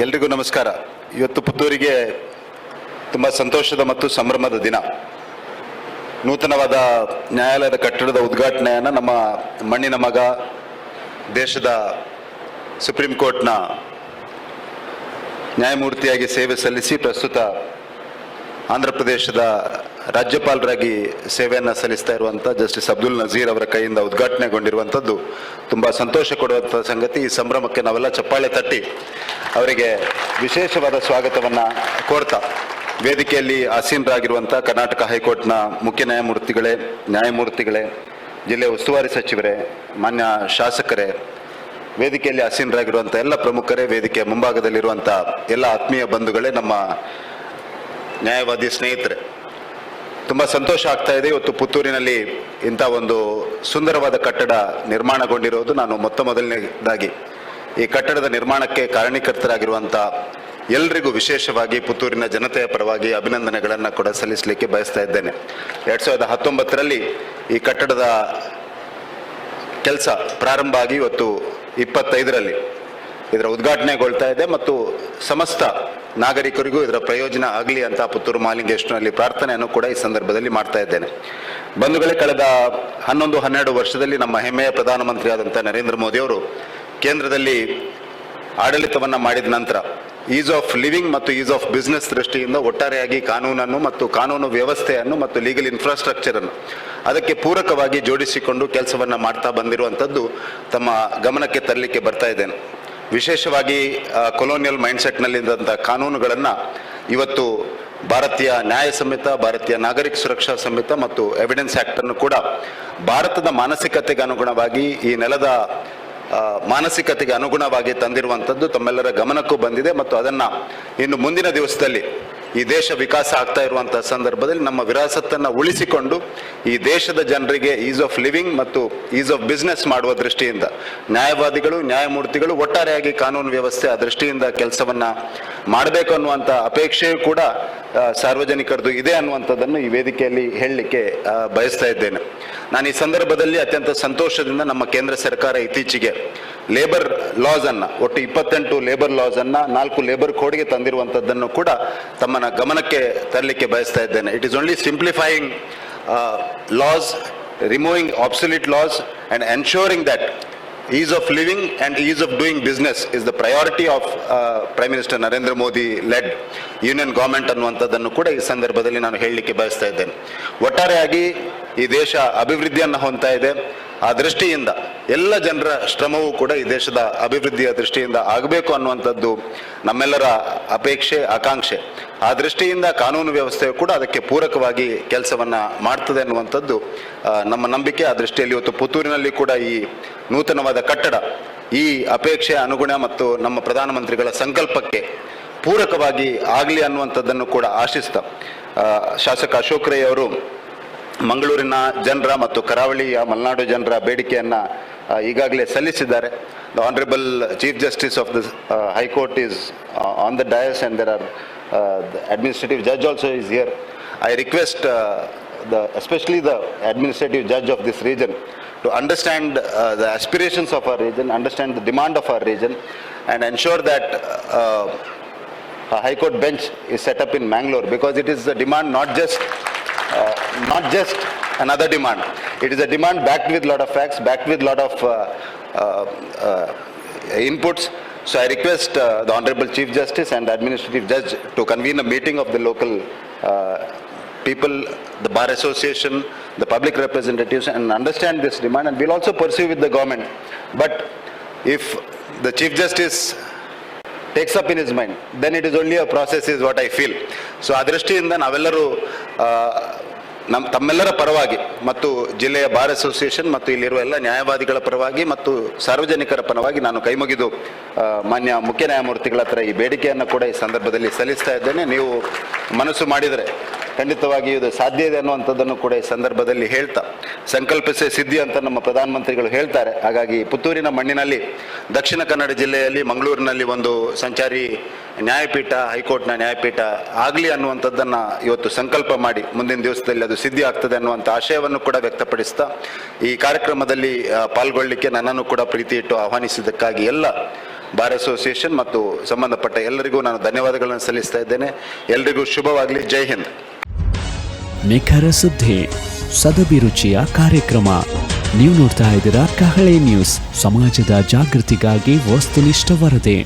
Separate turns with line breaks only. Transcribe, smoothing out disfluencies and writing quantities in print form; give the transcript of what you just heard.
ಎಲ್ರಿಗೂ ನಮಸ್ಕಾರ. ಇವತ್ತು ಪುತ್ತೂರಿಗೆ ತುಂಬ ಸಂತೋಷದ ಮತ್ತು ಸಂಭ್ರಮದ ದಿನ. ನೂತನವಾದ ನ್ಯಾಯಾಲಯದ ಕಟ್ಟಡದ ಉದ್ಘಾಟನೆಯನ್ನು ನಮ್ಮ ಮಣ್ಣಿನ ಮಗ, ದೇಶದ ಸುಪ್ರೀಂ ಕೋರ್ಟ್ನ ನ್ಯಾಯಮೂರ್ತಿಯಾಗಿ ಸೇವೆ ಸಲ್ಲಿಸಿ ಪ್ರಸ್ತುತ ಆಂಧ್ರ ಪ್ರದೇಶದ ರಾಜ್ಯಪಾಲರಾಗಿ ಸೇವೆಯನ್ನು ಸಲ್ಲಿಸ್ತಾ ಇರುವಂಥ ಜಸ್ಟಿಸ್ ಅಬ್ದುಲ್ ನಜೀರ್ ಅವರ ಕೈಯಿಂದ ಉದ್ಘಾಟನೆಗೊಂಡಿರುವಂಥದ್ದು ತುಂಬ ಸಂತೋಷ ಕೊಡುವಂಥ ಸಂಗತಿ. ಈ ಸಂಭ್ರಮಕ್ಕೆ ನಾವೆಲ್ಲ ಚಪ್ಪಾಳೆ ತಟ್ಟಿ ಅವರಿಗೆ ವಿಶೇಷವಾದ ಸ್ವಾಗತವನ್ನು ಕೋರ್ತಾ, ವೇದಿಕೆಯಲ್ಲಿ ಆಸೀನರಾಗಿರುವಂಥ ಕರ್ನಾಟಕ ಹೈಕೋರ್ಟ್ನ ಮುಖ್ಯ ನ್ಯಾಯಮೂರ್ತಿಗಳೇ, ಜಿಲ್ಲೆಯ ಉಸ್ತುವಾರಿ ಸಚಿವರೇ, ಮಾನ್ಯ ಶಾಸಕರೇ, ವೇದಿಕೆಯಲ್ಲಿ ಆಸೀನರಾಗಿರುವಂಥ ಎಲ್ಲ ಪ್ರಮುಖರೇ, ವೇದಿಕೆಯ ಮುಂಭಾಗದಲ್ಲಿರುವಂಥ ಎಲ್ಲ ಆತ್ಮೀಯ ಬಂಧುಗಳೇ, ನಮ್ಮ ನ್ಯಾಯವಾದಿ ಸ್ನೇಹಿತರೆ, ತುಂಬ ಸಂತೋಷ ಆಗ್ತಾ ಇದೆ. ಇವತ್ತು ಪುತ್ತೂರಿನಲ್ಲಿ ಇಂಥ ಒಂದು ಸುಂದರವಾದ ಕಟ್ಟಡ ನಿರ್ಮಾಣಗೊಂಡಿರೋದು. ನಾನು ಮೊದಲನೇದಾಗಿ ಈ ಕಟ್ಟಡದ ನಿರ್ಮಾಣಕ್ಕೆ ಕಾರಣೀಕರ್ತರಾಗಿರುವಂಥ ಎಲ್ರಿಗೂ ವಿಶೇಷವಾಗಿ ಪುತ್ತೂರಿನ ಜನತೆಯ ಪರವಾಗಿ ಅಭಿನಂದನೆಗಳನ್ನು ಕೂಡ ಸಲ್ಲಿಸಲಿಕ್ಕೆ ಬಯಸ್ತಾ ಇದ್ದೇನೆ. 2019ರಲ್ಲಿ ಈ ಕಟ್ಟಡದ ಕೆಲಸ ಪ್ರಾರಂಭ ಆಗಿ ಇವತ್ತು 25ರಲ್ಲಿ ಇದರ ಉದ್ಘಾಟನೆಗೊಳ್ತಾ ಇದೆ ಮತ್ತು ಸಮಸ್ತ ನಾಗರಿಕರಿಗೂ ಇದರ ಪ್ರಯೋಜನ ಆಗಲಿ ಅಂತ ಪುತ್ತೂರು ಮಹಾಲಿಂಗೇಶ್ವರನಲ್ಲಿ ಪ್ರಾರ್ಥನೆಯನ್ನು ಕೂಡ ಈ ಸಂದರ್ಭದಲ್ಲಿ ಮಾಡ್ತಾ ಇದ್ದೇನೆ. ಬಂಧುಗಳೇ, ಕಳೆದ 11-12 ವರ್ಷದಲ್ಲಿ ನಮ್ಮ ಹೆಮ್ಮೆಯ ಪ್ರಧಾನಮಂತ್ರಿ ಆದಂಥ ನರೇಂದ್ರ ಮೋದಿಯವರು ಕೇಂದ್ರದಲ್ಲಿ ಆಡಳಿತವನ್ನು ಮಾಡಿದ ನಂತರ ಈಸ್ ಆಫ್ ಲಿವಿಂಗ್ ಮತ್ತು ಈಸ್ ಆಫ್ ಬಿಸ್ನೆಸ್ ದೃಷ್ಟಿಯಿಂದ ಒಟ್ಟಾರೆಯಾಗಿ ಕಾನೂನನ್ನು ಮತ್ತು ಕಾನೂನು ವ್ಯವಸ್ಥೆಯನ್ನು ಮತ್ತು ಲೀಗಲ್ ಇನ್ಫ್ರಾಸ್ಟ್ರಕ್ಚರನ್ನು ಅದಕ್ಕೆ ಪೂರಕವಾಗಿ ಜೋಡಿಸಿಕೊಂಡು ಕೆಲಸವನ್ನು ಮಾಡ್ತಾ ಬಂದಿರುವಂಥದ್ದು ತಮ್ಮ ಗಮನಕ್ಕೆ ತರಲಿಕ್ಕೆ ಬರ್ತಾ ಇದ್ದೇನೆ. ವಿಶೇಷವಾಗಿ ಕೊಲೋನಿಯಲ್ ಮೈಂಡ್ಸೆಟ್ನಲ್ಲಿದ್ದಂಥ ಕಾನೂನುಗಳನ್ನು ಇವತ್ತು ಭಾರತೀಯ ನ್ಯಾಯ ಸಂಹಿತ, ಭಾರತೀಯ ನಾಗರಿಕ ಸುರಕ್ಷಾ ಸಂಹಿತ ಮತ್ತು ಎವಿಡೆನ್ಸ್ ಆ್ಯಕ್ಟನ್ನು ಕೂಡ ಭಾರತದ ಮಾನಸಿಕತೆಗೆ ಅನುಗುಣವಾಗಿ, ಈ ನೆಲದ ಮಾನಸಿಕತೆಗೆ ಅನುಗುಣವಾಗಿ ತಂದಿರುವಂಥದ್ದು ತಮ್ಮೆಲ್ಲರ ಗಮನಕ್ಕೂ ಬಂದಿದೆ. ಮತ್ತು ಅದನ್ನು ಇನ್ನು ಮುಂದಿನ ದಿವಸದಲ್ಲಿ ಈ ದೇಶ ವಿಕಾಸ ಆಗ್ತಾ ಇರುವಂಥ ಸಂದರ್ಭದಲ್ಲಿ ನಮ್ಮ ವಿರಾಸತ್ತನ್ನು ಉಳಿಸಿಕೊಂಡು ಈ ದೇಶದ ಜನರಿಗೆ ಈಸ್ ಆಫ್ ಲಿವಿಂಗ್ ಮತ್ತು ಈಸ್ ಆಫ್ ಬಿಸ್ನೆಸ್ ಮಾಡುವ ದೃಷ್ಟಿಯಿಂದ ನ್ಯಾಯವಾದಿಗಳು, ನ್ಯಾಯಮೂರ್ತಿಗಳು ಒಟ್ಟಾರೆಯಾಗಿ ಕಾನೂನು ವ್ಯವಸ್ಥೆ ಆ ದೃಷ್ಟಿಯಿಂದ ಕೆಲಸವನ್ನು ಮಾಡಬೇಕು ಅನ್ನುವಂಥ ಅಪೇಕ್ಷೆಯೂ ಕೂಡ ಸಾರ್ವಜನಿಕರದು ಇದೆ ಅನ್ನುವಂಥದ್ದನ್ನು ಈ ವೇದಿಕೆಯಲ್ಲಿ ಹೇಳಲಿಕ್ಕೆ ಬಯಸ್ತಾ ಇದ್ದೇನೆ. ನಾನು ಈ ಸಂದರ್ಭದಲ್ಲಿ ಅತ್ಯಂತ ಸಂತೋಷದಿಂದ ನಮ್ಮ ಕೇಂದ್ರ ಸರ್ಕಾರ ಇತ್ತೀಚೆಗೆ ಲೇಬರ್ ಲಾಸ್ ಅನ್ನು, ಒಟ್ಟು 28 ಲೇಬರ್ ಲಾಸ್ ಅನ್ನು 4 ಲೇಬರ್ ಕೋಡ್ಗೆ ತಂದಿರುವಂಥದ್ದನ್ನು ಕೂಡ ತಮ್ಮ ಗಮನಕ್ಕೆ ತರಲಿಕ್ಕೆ ಬಯಸ್ತಾ ಇದ್ದೇನೆ. It is only simplifying laws, removing obsolete laws and ensuring that ease of living and ease of doing business is the priority of Prime Minister Narendra Modi led union government ಅನ್ನುವಂಥದ್ದನ್ನು ಕೂಡ ಈ ಸಂದರ್ಭದಲ್ಲಿ ನಾನು ಹೇಳಲಿಕ್ಕೆ ಬಯಸ್ತಾ ಇದ್ದೇನೆ. ಒಟ್ಟಾರೆಯಾಗಿ ಈ ದೇಶ ಅಭಿವೃದ್ಧಿಯನ್ನು ಹೊಂದ್ತಾ ಇದೆ. ಆ ದೃಷ್ಟಿಯಿಂದ ಎಲ್ಲ ಜನರ ಶ್ರಮವೂ ಕೂಡ ಈ ದೇಶದ ಅಭಿವೃದ್ಧಿಯ ದೃಷ್ಟಿಯಿಂದ ಆಗಬೇಕು ಅನ್ನುವಂಥದ್ದು ನಮ್ಮೆಲ್ಲರ ಅಪೇಕ್ಷೆ, ಆಕಾಂಕ್ಷೆ. ಆ ದೃಷ್ಟಿಯಿಂದ ಕಾನೂನು ವ್ಯವಸ್ಥೆಯು ಕೂಡ ಅದಕ್ಕೆ ಪೂರಕವಾಗಿ ಕೆಲಸವನ್ನು ಮಾಡ್ತದೆ ಅನ್ನುವಂಥದ್ದು ನಮ್ಮ ನಂಬಿಕೆ. ಆ ದೃಷ್ಟಿಯಲ್ಲಿ ಇವತ್ತು ಪುತ್ತೂರಿನಲ್ಲಿ ಕೂಡ ಈ ನೂತನವಾದ ಕಟ್ಟಡ ಈ ಅಪೇಕ್ಷೆ ಅನುಗುಣ ಮತ್ತು ನಮ್ಮ ಪ್ರಧಾನಮಂತ್ರಿಗಳ ಸಂಕಲ್ಪಕ್ಕೆ ಪೂರಕವಾಗಿ ಆಗಲಿ ಅನ್ನುವಂಥದ್ದನ್ನು ಕೂಡ ಆಶಿಸ್ತಾ, ಶಾಸಕ ಅಶೋಕ್ ರೈ ಅವರು ಮಂಗಳೂರಿನ ಜನರ ಮತ್ತು ಕರಾವಳಿಯ ಮಲೆನಾಡು ಜನರ ಬೇಡಿಕೆಯನ್ನು ಈಗಾಗಲೇ ಸಲ್ಲಿಸಿದ್ದಾರೆ. The honourable chief justice of the high court is on the dais and there are the administrative judge also is here. I request especially the administrative judge of this region to understand the aspirations of our region, understand the demand of our region, and ensure that a high court bench is set up in Mangalore, because it is a demand not just another demand. It is a demand backed with lot of facts, backed with lot of inputs. So I request the Honorable Chief Justice and Administrative Judge to convene a meeting of the local people, the Bar Association, the public representatives, and understand this demand, and we'll also pursue with the government. But if the Chief Justice takes up in his mind, then it is only a process is what I feel. So ಆ ದೃಷ್ಟಿಯಿಂದ ನಾವೆಲ್ಲರೂ ತಮ್ಮೆಲ್ಲರ ಪರವಾಗಿ ಮತ್ತು ಜಿಲ್ಲೆಯ bar association ಮತ್ತು ಇಲ್ಲಿರುವ ಎಲ್ಲ ನ್ಯಾಯವಾದಿಗಳ ಪರವಾಗಿ ಮತ್ತು ಸಾರ್ವಜನಿಕರ ಪರವಾಗಿ ನಾನು ಕೈಮುಗಿದು ಮಾನ್ಯ ಮುಖ್ಯ ನ್ಯಾಯಮೂರ್ತಿಗಳ ಹತ್ರ ಈ ಬೇಡಿಕೆಯನ್ನು ಕೂಡ ಈ ಸಂದರ್ಭದಲ್ಲಿ ಸಲ್ಲಿಸ್ತಾ ಇದ್ದೇನೆ. ನೀವು ಮನಸ್ಸು ಮಾಡಿದರೆ ಖಂಡಿತವಾಗಿ ಇದು ಸಾಧ್ಯ ಇದೆ ಅನ್ನುವಂಥದ್ದನ್ನು ಕೂಡ ಈ ಸಂದರ್ಭದಲ್ಲಿ ಹೇಳ್ತಾ, ಸಂಕಲ್ಪಿಸೇ ಸಿದ್ಧಿ ಅಂತ ನಮ್ಮ ಪ್ರಧಾನಮಂತ್ರಿಗಳು ಹೇಳ್ತಾರೆ. ಹಾಗಾಗಿ ಪುತ್ತೂರಿನ ಮಣ್ಣಿನಲ್ಲಿ, ದಕ್ಷಿಣ ಕನ್ನಡ ಜಿಲ್ಲೆಯಲ್ಲಿ ಮಂಗಳೂರಿನಲ್ಲಿ ಒಂದು ಸಂಚಾರಿ ನ್ಯಾಯಪೀಠ, ಹೈಕೋರ್ಟ್ನ ನ್ಯಾಯಪೀಠ ಆಗಲಿ ಅನ್ನುವಂಥದ್ದನ್ನು ಇವತ್ತು ಸಂಕಲ್ಪ ಮಾಡಿ ಮುಂದಿನ ದಿವಸದಲ್ಲಿ ಅದು ಸಿದ್ಧಿ ಆಗ್ತದೆ ಅನ್ನುವಂಥ ಆಶಯವನ್ನು ಕೂಡ ವ್ಯಕ್ತಪಡಿಸ್ತಾ, ಈ ಕಾರ್ಯಕ್ರಮದಲ್ಲಿ ಪಾಲ್ಗೊಳ್ಳಲಿಕ್ಕೆ ನನ್ನನ್ನು ಕೂಡ ಪ್ರೀತಿ ಇಟ್ಟು ಆಹ್ವಾನಿಸಿದ್ದಕ್ಕಾಗಿ ಎಲ್ಲ ಬಾರ್ ಅಸೋಸಿಯೇಷನ್ ಮತ್ತು ಸಂಬಂಧಪಟ್ಟ ಎಲ್ಲರಿಗೂ ನಾನು ಧನ್ಯವಾದಗಳನ್ನು ಸಲ್ಲಿಸ್ತಾ ಇದ್ದೇನೆ. ಎಲ್ರಿಗೂ ಶುಭವಾಗಲಿ. ಜೈ ಹಿಂದ್.
ನಿಖರ ಸುದ್ದಿ, ಸದಭಿರುಚಿಯ ಕಾರ್ಯಕ್ರಮ. ನೀವು ನೋಡ್ತಾ ಇದ್ದೀರಾ ಕಹಳೆ ನ್ಯೂಸ್, ಸಮಾಜದ ಜಾಗೃತಿಗಾಗಿ ವಸ್ತುನಿಷ್ಠ ವರದಿ.